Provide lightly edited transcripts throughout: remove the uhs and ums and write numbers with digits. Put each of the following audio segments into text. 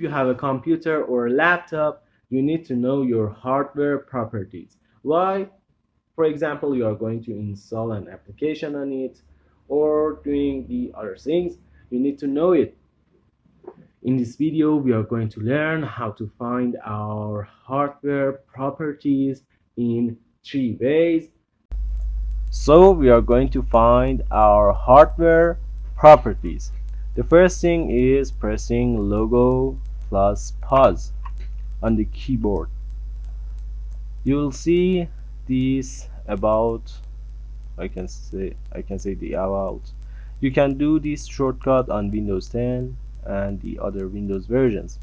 you have a computer or a laptop, you need to know your hardware properties. Why? For example, you are going to install an application on it or doing the other things, you need to know it. In this video, we are going to learn how to find our hardware properties in 3 ways. So we are going to find our hardware properties. The first thing is pressing logo plus pause on the keyboard. You will see this about, I can say the about. You can do this shortcut on Windows 10 and the other Windows versions.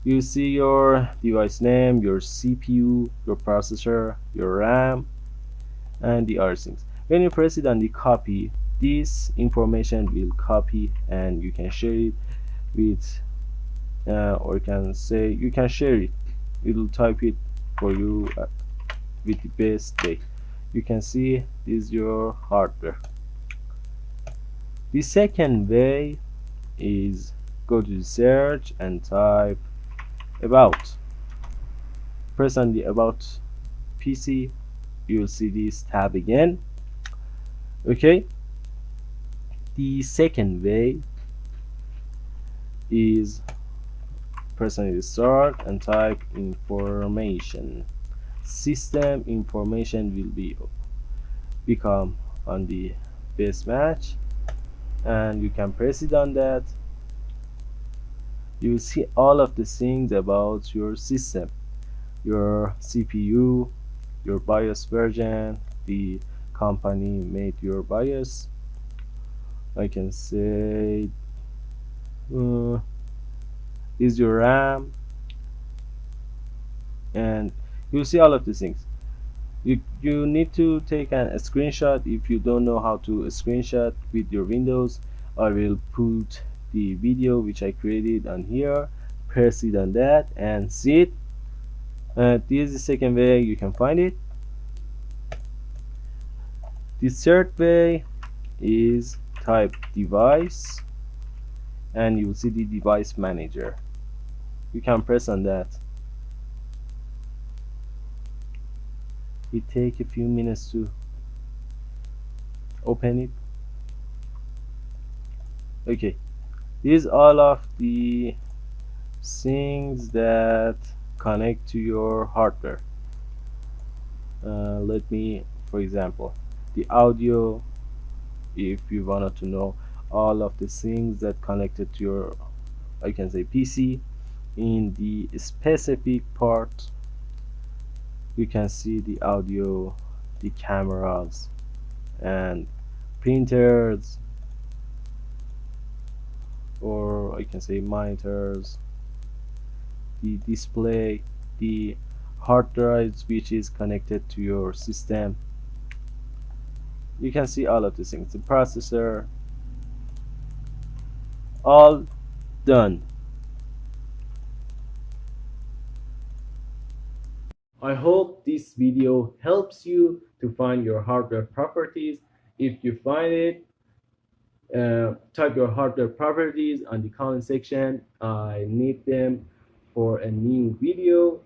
You see your device name, your CPU, your processor, your RAM, and the other things. When you press it on the copy, this information will copy and you can share it with or you can share it. It will type it for you with the best way. You can see this is your hardware. The second way is go to the search and type about. Press on the about PC, you will see this tab again. Okay, the second way is press on the start and type information. System information will become on the best match, and you can press it on that. You will see all of the things about your system, your CPU, your BIOS version, the company made your BIOS. I can say is your RAM, and you see all of these things. You need to take a screenshot. If you don't know how to screenshot with your Windows, I will put the video which I created on here. Press it on that and see it. This is the second way you can find it. The third way is type device and you will see the device manager. You can press on that. It takes a few minutes to open it. Okay, these are all of the things that connect to your hardware. Let me, for example, the audio. If you wanted to know all of the things that connected to your, I can say, PC, in the specific part you can see the audio, the cameras and printers, or I can say monitors, the display, the hard drives which is connected to your system. You can see all of these things, the processor, all done. I hope this video helps you to find your hardware properties. If you find it, type your hardware properties on the comment section. I need them for a new video.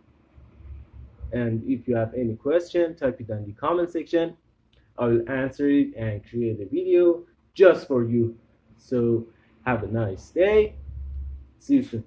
And if you have any question, type it on the comment section. I will answer it and create a video just for you. So have a nice day. See you soon.